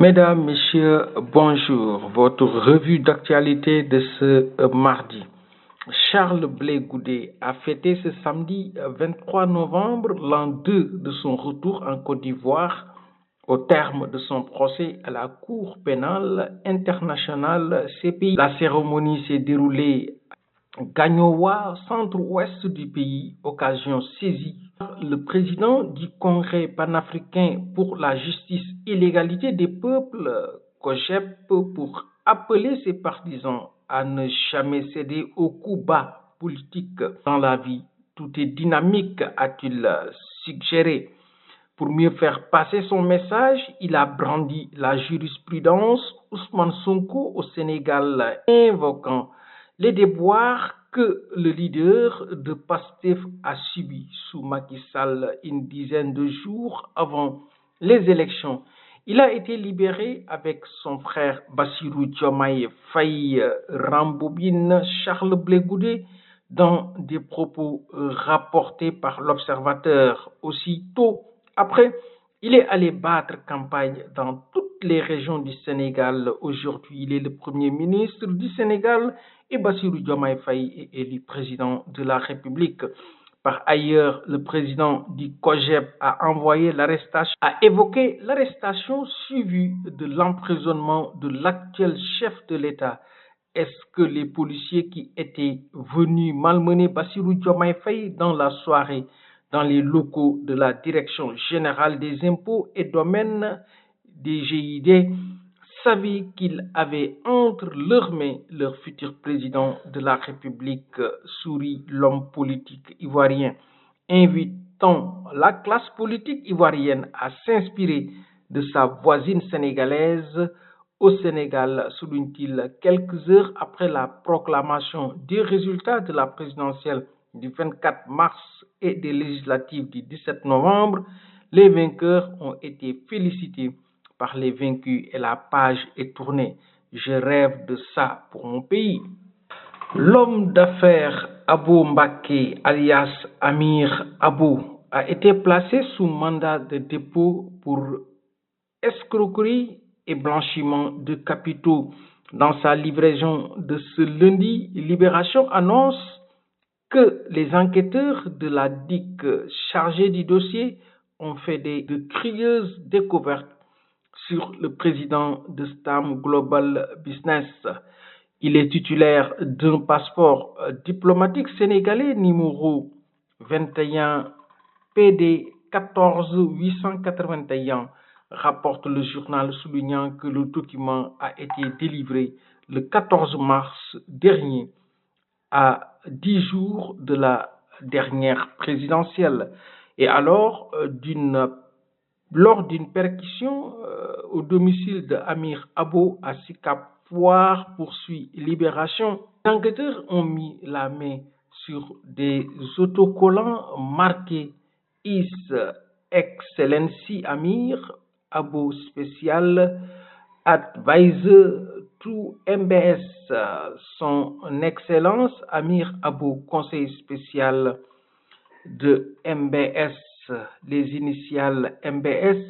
Mesdames, Messieurs, bonjour. Votre revue d'actualité de ce mardi. Charles Blé Goudé a fêté ce samedi 23 novembre l'an 2 de son retour en Côte d'Ivoire au terme de son procès à la Cour pénale internationale CPI. La cérémonie s'est déroulée à Gagnoa, centre-ouest du pays, occasion saisie. Le président du Congrès panafricain pour la justice et l'égalité des peuples, COJEP, pour appeler ses partisans à ne jamais céder aux coups bas politiques dans la vie. Tout est dynamique, a-t-il suggéré. Pour mieux faire passer son message, il a brandi la jurisprudence Ousmane Sonko au Sénégal, invoquant les déboires que le leader de PASTEF a subis sous Macky Sall une dizaine de jours avant les élections. Il a été libéré avec son frère Bassirou Diomaye Faye, rembobine Charles Blé Goudé dans des propos rapportés par l'Observateur. Aussitôt après, il est allé battre campagne dans toutes les régions du Sénégal. Aujourd'hui, il est le Premier ministre du Sénégal et Bassirou Diomaye Faye est élu président de la République. Par ailleurs, le président du COJEP a évoqué l'arrestation suivie de l'emprisonnement de l'actuel chef de l'État. Est-ce que les policiers qui étaient venus malmener Bassirou Diomaye Faye dans la soirée dans les locaux de la Direction générale des impôts et domaines DGID savaient qu'ils avaient entre leurs mains leur futur président de la République, sourit l'homme politique ivoirien, invitant la classe politique ivoirienne à s'inspirer de sa voisine sénégalaise. Au Sénégal, souligne-t-il, quelques heures après la proclamation des résultats de la présidentielle du 24 mars et des législatives du 17 novembre, les vainqueurs ont été félicités par les vaincus et la page est tournée. Je rêve de ça pour mon pays. L'homme d'affaires Abou Mbaké, alias Amir Abou, a été placé sous mandat de dépôt pour escroquerie et blanchiment de capitaux. Dans sa livraison de ce lundi, Libération annonce que les enquêteurs de la DIC chargés du dossier ont fait de curieuses découvertes sur le président de Stam Global Business. Il est titulaire d'un passeport diplomatique sénégalais numéro 21 PD 14 881, rapporte le journal soulignant que le document a été délivré le 14 mars dernier, à 10 jours de la dernière présidentielle. Et alors, lors d'une perquisition au domicile d'Amir Abou à Sicap Foire, poursuit Libération, les enquêteurs ont mis la main sur des autocollants marqués His Excellency Amir Abou Special Advisor to MBS, son Excellence Amir Abou, conseiller spécial de MBS, les initiales MBS,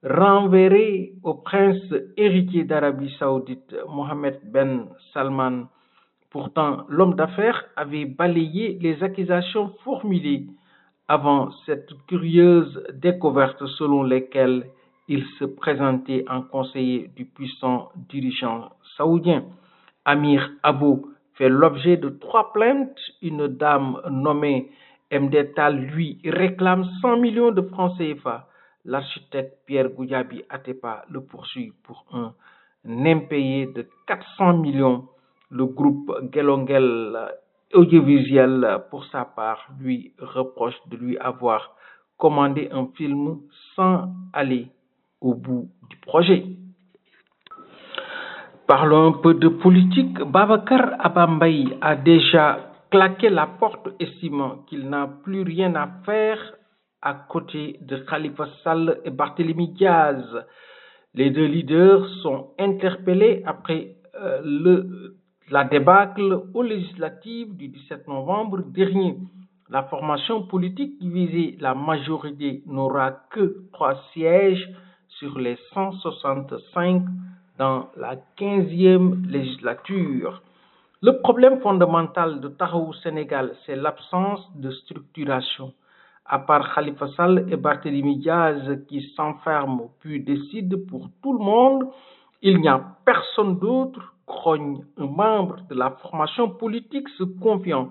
renverré au prince héritier d'Arabie Saoudite, Mohammed Ben Salman. Pourtant, l'homme d'affaires avait balayé les accusations formulées avant cette curieuse découverte selon lesquelles il se présentait en conseiller du puissant dirigeant saoudien. Amir Abou fait l'objet de 3 plaintes. Une dame nommée Mdetal lui réclame 100 millions de francs CFA. L'architecte Pierre Goudiaby Atepa le poursuit pour un impayé de 400 millions. Le groupe Gelongel Audiovisuel, pour sa part, lui reproche de lui avoir commandé un film sans aller au bout du projet. Parlons un peu de politique. Babacar Abambaye a déjà claqué la porte, estimant qu'il n'a plus rien à faire à côté de Khalifa Sall et Barthélémy Diaz. Les deux leaders sont interpellés après la débâcle aux législatives du 17 novembre dernier. La formation politique qui visait la majorité n'aura que 3 sièges sur les 165 dans la 15e législature. Le problème fondamental de Taxawu Sénégal, c'est l'absence de structuration. À part Khalifa Sall et Barthélémy Diaz qui s'enferment puis décident pour tout le monde, il n'y a personne d'autre, grogne un membre de la formation politique se confiant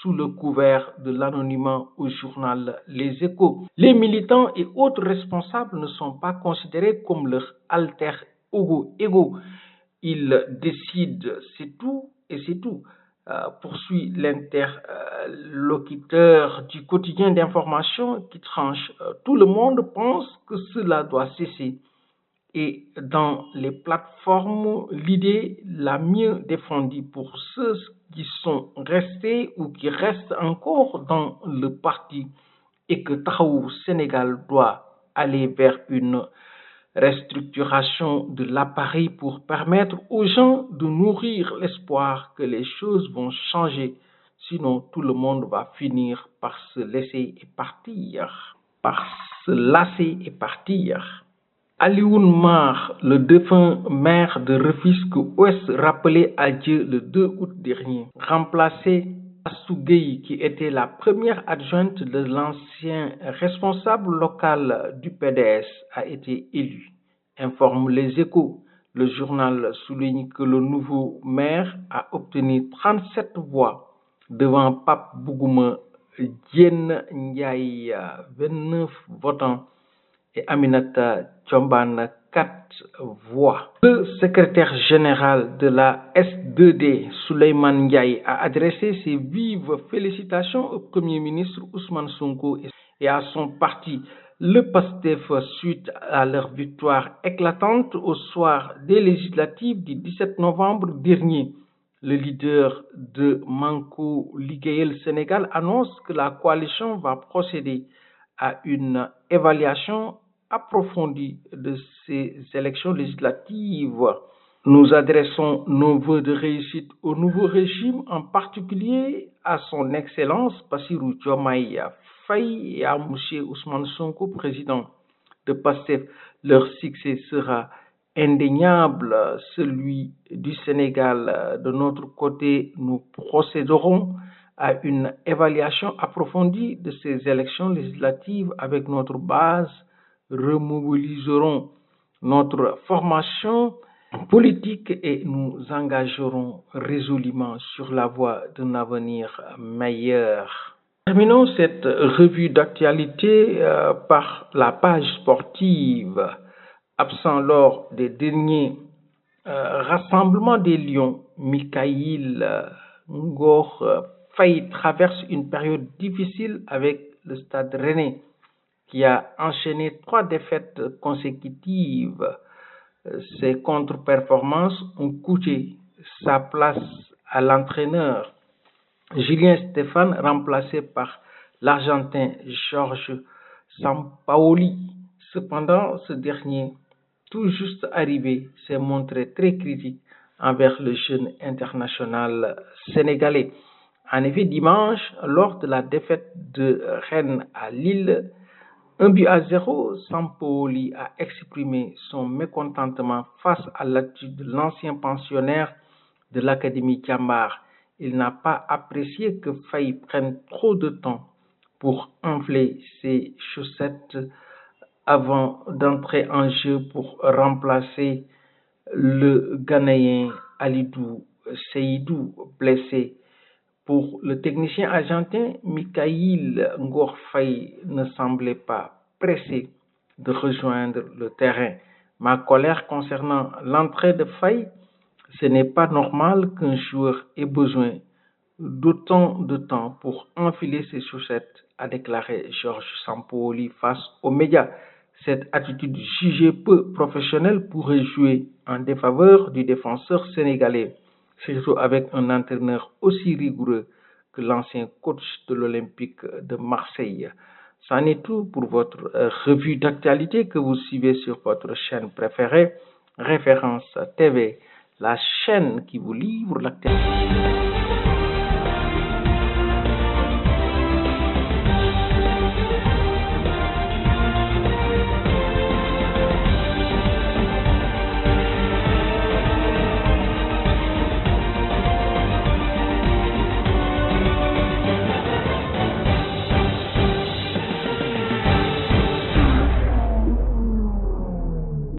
sous le couvert de l'anonymat au journal Les Échos. Les militants et autres responsables ne sont pas considérés comme leur alter ego. Ils décident, c'est tout et c'est tout. Poursuit l'interlocuteur du quotidien d'information qui tranche. Tout le monde pense que cela doit cesser. Et dans les plateformes, l'idée la mieux défendue pour ceux qui sont restés ou qui restent encore dans le parti est que Taxawu Sénégal doit aller vers une restructuration de l'appareil pour permettre aux gens de nourrir l'espoir que les choses vont changer. Sinon, tout le monde va finir par se lasser et partir. Alioune Mar, le défunt maire de Rufisque-Ouest, rappelé à Dieu le 2 août dernier, remplacé Astou Gueye, qui était la première adjointe de l'ancien responsable local du PDS, a été élu. Informe Les Échos. Le journal souligne que le nouveau maire a obtenu 37 voix devant Pape Bougouma Diène Ndiaye, 29 votants, et Aminata Thiombane, 4 voix. Le secrétaire général de la S2D, Souleymane Ndiaye, a adressé ses vives félicitations au Premier ministre Ousmane Sonko et à son parti, le PASTEF, suite à leur victoire éclatante au soir des législatives du 17 novembre dernier. Le leader de Manko Liggéeyal Sénégal annonce que la coalition va procéder à une évaluation approfondie de ces élections législatives. Nous adressons nos vœux de réussite au nouveau régime, en particulier à son Excellence Bassirou Diomaye Faye et à M. Ousmane Sonko, président de PASTEF. Leur succès sera indéniable, celui du Sénégal. De notre côté, nous procéderons à une évaluation approfondie de ces élections législatives avec notre base, remobiliserons notre formation politique et nous engagerons résolument sur la voie d'un avenir meilleur. Terminons cette revue d'actualité par la page sportive. Absent lors des derniers rassemblements des Lions, Mikayil Ngor Faye traverse une période difficile avec le Stade Rennais, qui a enchaîné 3 défaites consécutives. Ces contre-performances ont coûté sa place à l'entraîneur Julien Stéphane, remplacé par l'Argentin Jorge Sampaoli. Cependant, ce dernier, tout juste arrivé, s'est montré très critique envers le jeune international sénégalais. En effet, dimanche, lors de la défaite de Rennes à Lille, 1-0, Sampaoli a exprimé son mécontentement face à l'attitude de l'ancien pensionnaire de l'Académie Diambar. Il n'a pas apprécié que Faye prenne trop de temps pour enfler ses chaussettes avant d'entrer en jeu pour remplacer le Ghanéen Alidou Seydou, blessé. Pour le technicien argentin, Mikayil Ngor Faye ne semblait pas pressé de rejoindre le terrain. Ma colère concernant l'entrée de Faye, ce n'est pas normal qu'un joueur ait besoin d'autant de temps pour enfiler ses chaussettes, a déclaré Georges Sampaoli face aux médias. Cette attitude jugée peu professionnelle pourrait jouer en défaveur du défenseur sénégalais, surtout avec un entraîneur aussi rigoureux que l'ancien coach de l'Olympique de Marseille. C'en est tout pour votre revue d'actualité que vous suivez sur votre chaîne préférée, Référence TV, la chaîne qui vous livre l'actualité.